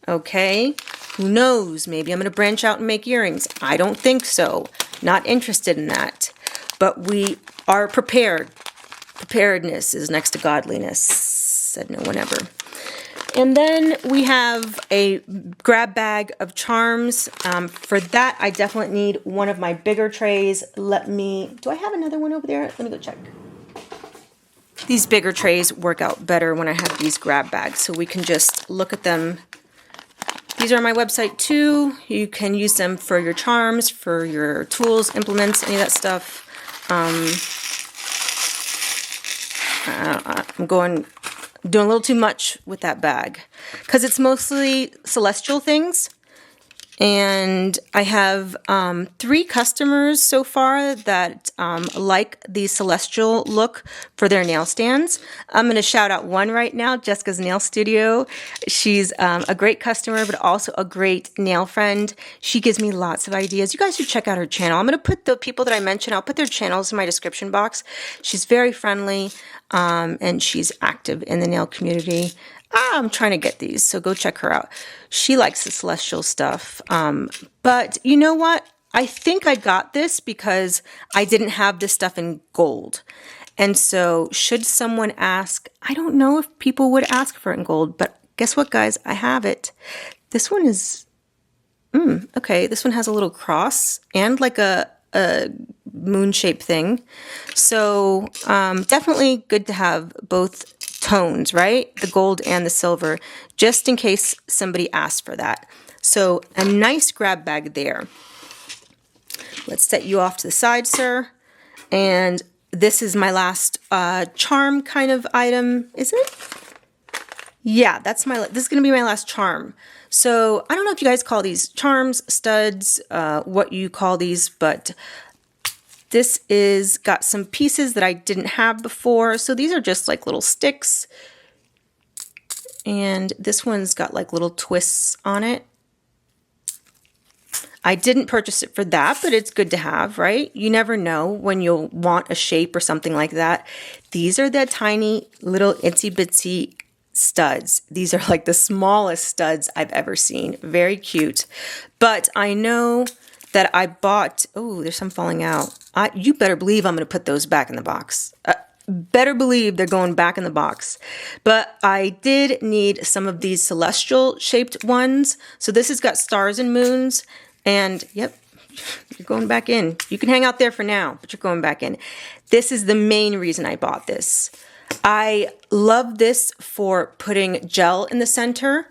Okay, who knows? Maybe I'm going to branch out and make earrings. I don't think so. Not interested in that. But we are prepared. Preparedness is next to godliness, said no one ever. And then we have a grab bag of charms. For that, I definitely need one of my bigger trays. Do I have another one over there? Let me go check. These bigger trays work out better when I have these grab bags, so we can just look at them. These are on my website too. You can use them for your charms, for your tools, implements, any of that stuff. I'm doing a little too much with that bag because it's mostly celestial things. And I have 3 customers so far that like the celestial look for their nail stands. I'm going to shout out one right now, Jessica's Nail Studio. She's a great customer, but also a great nail friend. She gives me lots of ideas. You guys should check out her channel. I'm going to put the people that I mentioned, I'll put their channels in my description box. She's very friendly and she's active in the nail community. I'm trying to get these, so go check her out. She likes the celestial stuff. But you know what? I think I got this because I didn't have this stuff in gold. And so should someone ask, I don't know if people would ask for it in gold, but guess what, guys? I have it. This one is, okay, this one has a little cross and like a moon-shaped thing. So definitely good to have both tones, right? The gold and the silver, just in case somebody asks for that. So a nice grab bag there. Let's set you off to the side, sir. And this is my last charm kind of item, is it? Yeah, this is going to be my last charm. So I don't know if you guys call these charms, studs, what you call these, but this is got some pieces that I didn't have before. So these are just like little sticks. And this one's got like little twists on it. I didn't purchase it for that, but it's good to have, right? You never know when you'll want a shape or something like that. These are the tiny little itsy bitsy studs. These are like the smallest studs I've ever seen. Very cute. But I know that I bought, oh, there's some falling out. You better believe I'm going to put those back in the box. Better believe they're going back in the box. But I did need some of these celestial shaped ones. So this has got stars and moons. And yep, you're going back in. You can hang out there for now, but you're going back in. This is the main reason I bought this. I love this for putting gel in the center.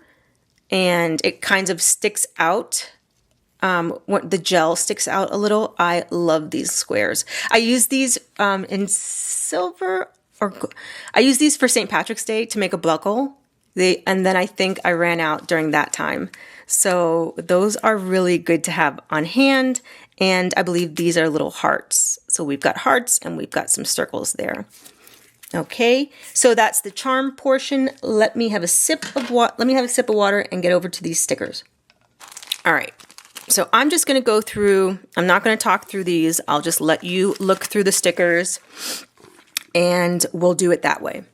And it kind of sticks out. When the gel sticks out a little. I love these squares. I use these in silver, or I use these for St. Patrick's Day to make a buckle. And then I think I ran out during that time. So those are really good to have on hand. And I believe these are little hearts. So we've got hearts and we've got some circles there. Okay, so that's the charm portion. Let me have a sip of water and get over to these stickers. All right. So I'm just going to go through, I'm not going to talk through these. I'll just let you look through the stickers and we'll do it that way.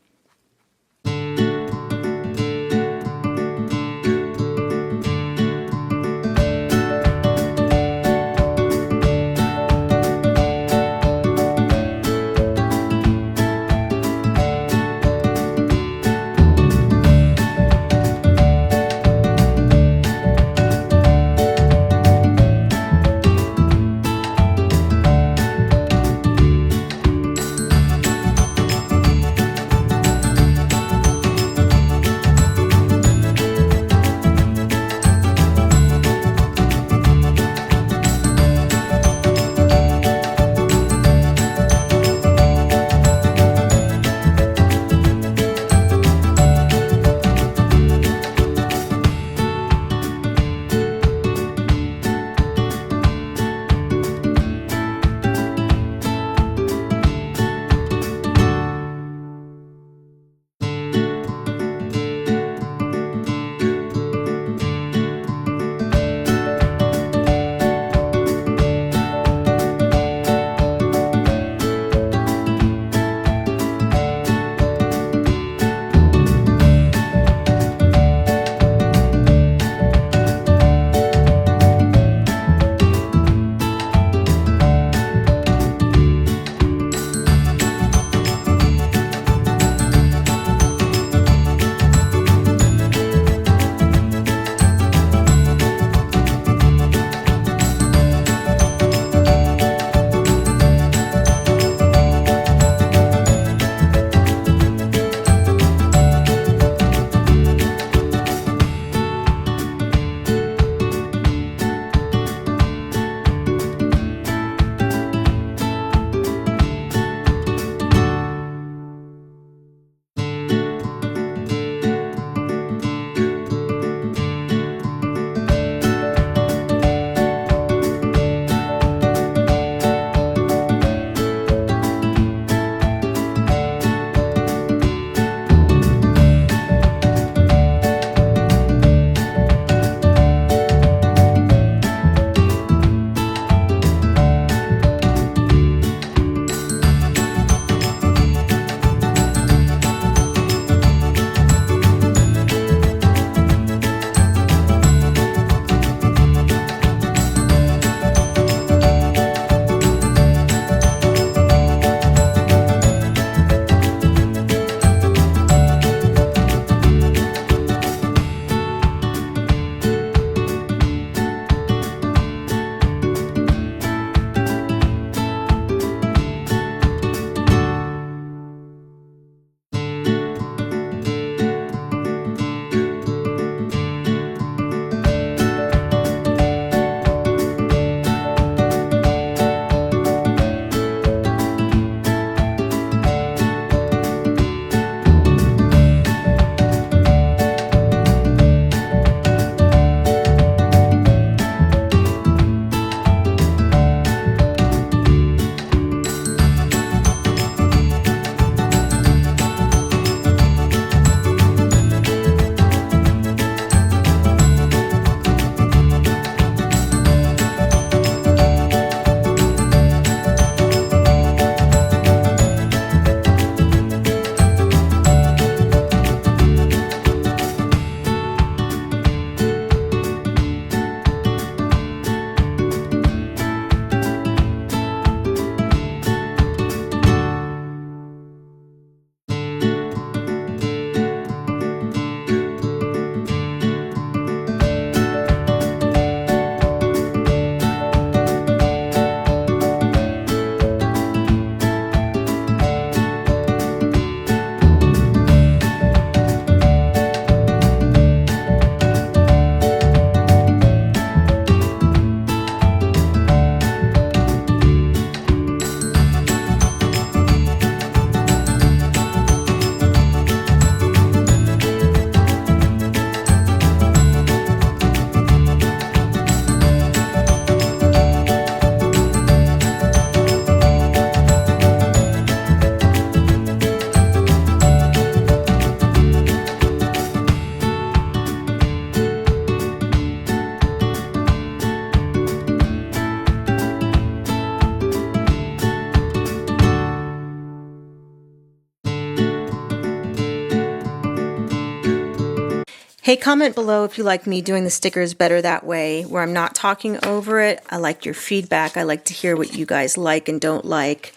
Hey, comment below if you like me doing the stickers better that way, where I'm not talking over it. I like your feedback. I like to hear what you guys like and don't like.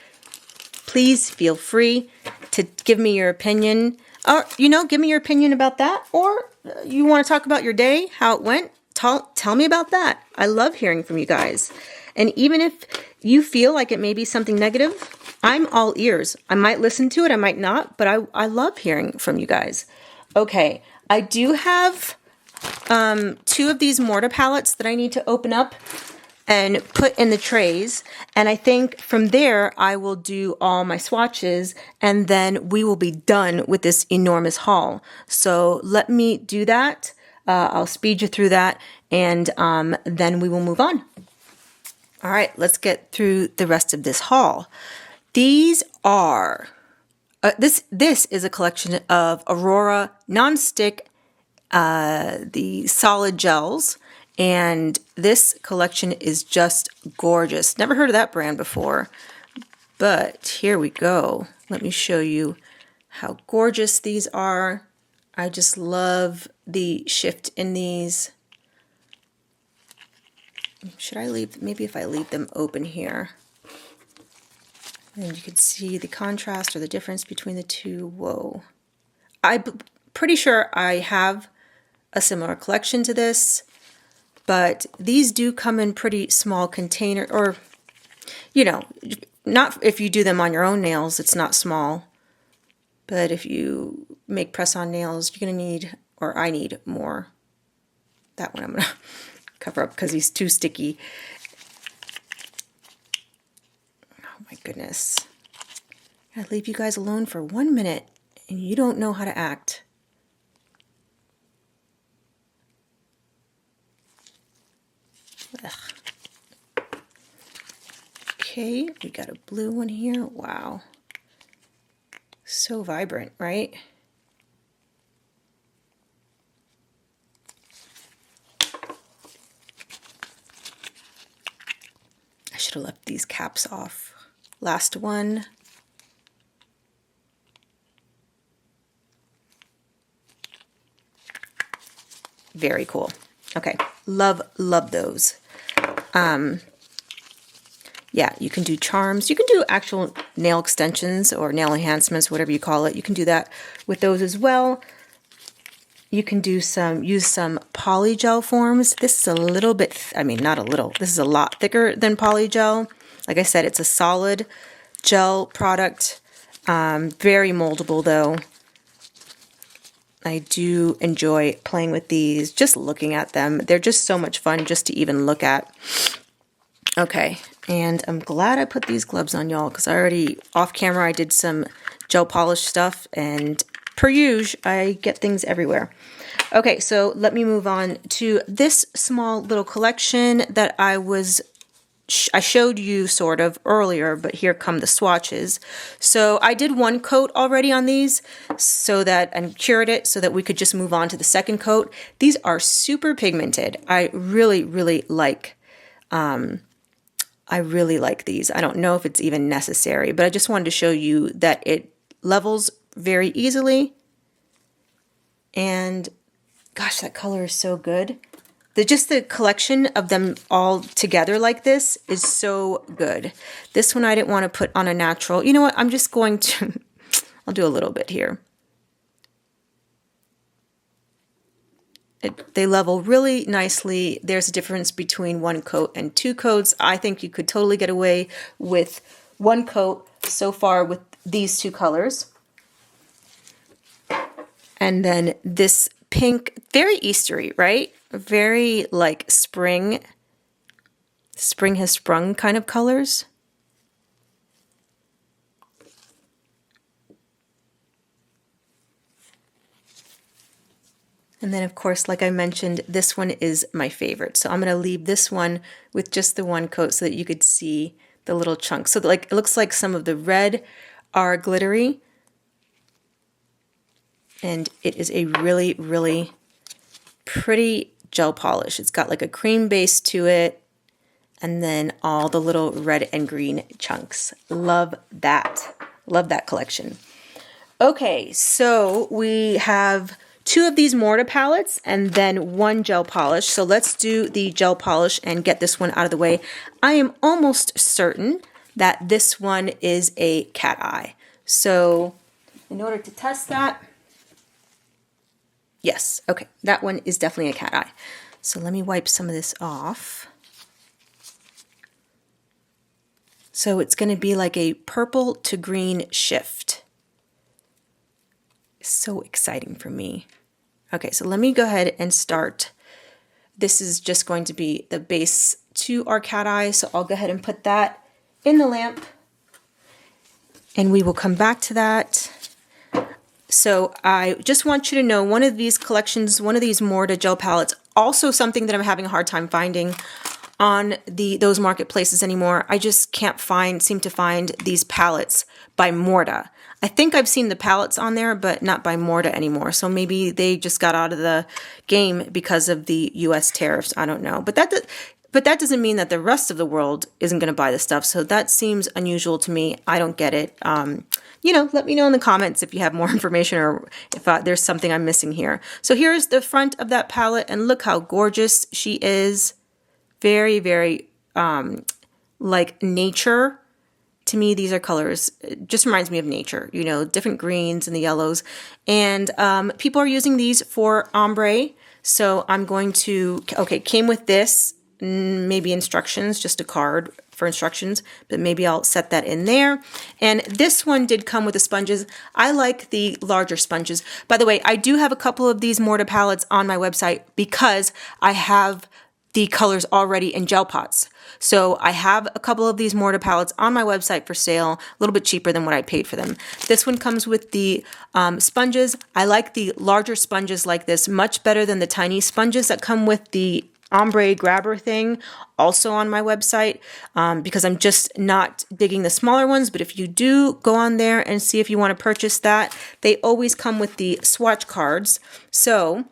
Please feel free to give me your opinion. Or, give me your opinion about that. Or you want to talk about your day, how it went. Tell me about that. I love hearing from you guys. And even if you feel like it may be something negative, I'm all ears. I might listen to it, I might not, but I love hearing from you guys. Okay, I do have 2 of these mortar palettes that I need to open up and put in the trays. And I think from there, I will do all my swatches and then we will be done with this enormous haul. So let me do that. I'll speed you through that and then we will move on. All right, let's get through the rest of this haul. These are, this is a collection of Aurora non-stick, the solid gels. And this collection is just gorgeous. Never heard of that brand before, but here we go. Let me show you how gorgeous these are. I just love the shift in these. Should I leave, maybe if I leave them open here, and you can see the contrast or the difference between the two. Whoa. I'm pretty sure I have a similar collection to this, but these do come in pretty small container, or, not if you do them on your own nails, it's not small, but if you make press-on nails, you're gonna need, or I need more. That one I'm gonna cover up because he's too sticky. Oh my goodness. I leave you guys alone for 1 minute and you don't know how to act. Ugh. Okay, we got a blue one here. Wow. So vibrant, right? I should have left these caps off. Last one. Very cool. Okay, love those. Yeah, you can do charms. You can do actual nail extensions or nail enhancements, whatever you call it. You can do that with those as well. You can do use some polygel forms. This is a little bit, I mean, not a little, this is a lot thicker than polygel. Like I said, it's a solid gel product. Very moldable though. I do enjoy playing with these, just looking at them. They're just so much fun just to even look at. Okay, and I'm glad I put these gloves on, y'all, because I already, off camera, I did some gel polish stuff, and per usual, I get things everywhere. Okay, so let me move on to this small little collection that I showed you sort of earlier, but here come the swatches. So I did 1 coat already on these so that, and cured it so that we could just move on to the 2nd coat. These are super pigmented. I really like these. I don't know if it's even necessary, but I just wanted to show you that it levels very easily. And gosh, that color is so good. Just the collection of them all together like this is so good. This one I didn't want to put on a natural. You know what? I'm just going to, I'll do a little bit here. They level really nicely. There's a difference between 1 coat and 2 coats. I think you could totally get away with 1 coat so far with these 2 colors. And then this pink, very Eastery, right? Very like spring has sprung kind of colors. And then of course, like I mentioned, this one is my favorite. So I'm going to leave this one with just the 1 coat so that you could see the little chunks. So like it looks like some of the red are glittery. And it is a really pretty gel polish. It's got like a cream base to it, and then all the little red and green chunks. Love that. Love that collection. Okay, so we have 2 of these Morta palettes and then 1 gel polish. So let's do the gel polish and get this one out of the way. I am almost certain that this one is a cat eye. So in order to test that, yes, okay, that one is definitely a cat eye. So let me wipe some of this off. So it's going to be like a purple to green shift. So exciting for me. Okay, so let me go ahead and start. This is just going to be the base to our cat eye, so I'll go ahead and put that in the lamp, and we will come back to that. So I just want you to know, one of these collections, one of these Morta gel palettes, also something that I'm having a hard time finding on those marketplaces anymore. I just can't seem to find these palettes by Morta. I think I've seen the palettes on there, but not by Morta anymore. So maybe they just got out of the game because of the US tariffs. I don't know. But that doesn't mean that the rest of the world isn't going to buy the stuff. So that seems unusual to me. I don't get it. You know, let me know in the comments if you have more information or if there's something I'm missing here. So here's the front of that palette, and look how gorgeous she is. Very, very like nature. To me, these are colors. It just reminds me of nature, you know, different greens and the yellows. And people are using these for ombre. So I'm going to, okay, came with this, maybe instructions, just a card for instructions, but maybe I'll set that in there. And this one did come with the sponges. I like the larger sponges. By the way, I do have a couple of these Morta palettes on my website because I have the colors already in gel pots. So I have a couple of these Morta palettes on my website for sale, a little bit cheaper than what I paid for them. This one comes with the sponges. I like the larger sponges like this much better than the tiny sponges that come with the ombre grabber thing, also on my website, because I'm just not digging the smaller ones. But if you do go on there and see if you want to purchase that, they always come with the swatch cards. So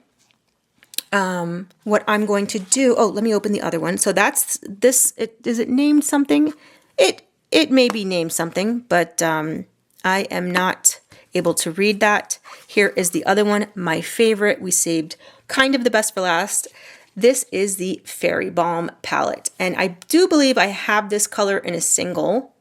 what I'm going to do, oh, let me open the other one. So that's this, is it named something? It may be named something, but I am not able to read that. Here is the other one, my favorite. We saved kind of the best for last. This is the Fairy Balm palette, and I do believe I have this color in a single,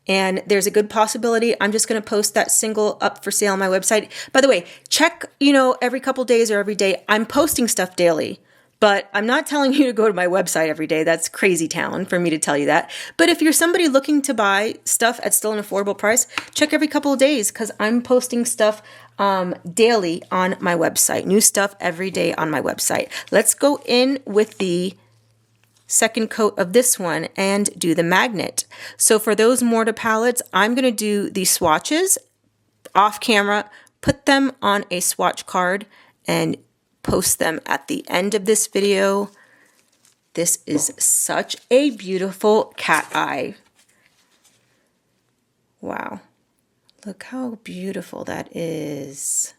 and there's a good possibility I'm just going to post that single up for sale on my website. By the way, check, you know, every couple days or every day. I'm posting stuff daily, but I'm not telling you to go to my website every day. That's crazy town for me to tell you that. But if you're somebody looking to buy stuff at still an affordable price, check every couple of days, because I'm posting stuff daily on my website. New stuff every day on my website. Let's go in with the second coat of this one and do the magnet. So for those Morta palettes, I'm going to do the swatches off camera, put them on a swatch card, and post them at the end of this video. This is such a beautiful cat eye. Wow. Look how beautiful that is.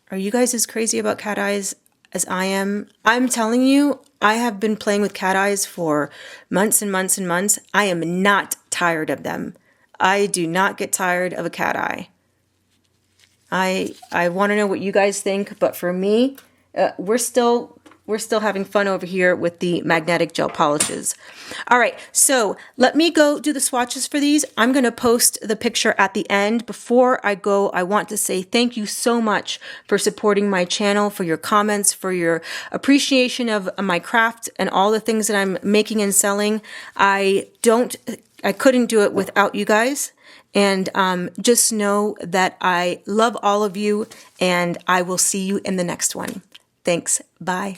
Are you guys as crazy about cat eyes as I am? I'm telling you, I have been playing with cat eyes for months and months and months. I am not tired of them. I do not get tired of a cat eye. I want to know what you guys think, but for me, we're still having fun over here with the magnetic gel polishes. All right, so let me go do the swatches for these. I'm going to post the picture at the end. Before I go, I want to say thank you so much for supporting my channel, for your comments, for your appreciation of my craft and all the things that I'm making and selling. I couldn't do it without you guys. And just know that I love all of you, and I will see you in the next one. Thanks. Bye.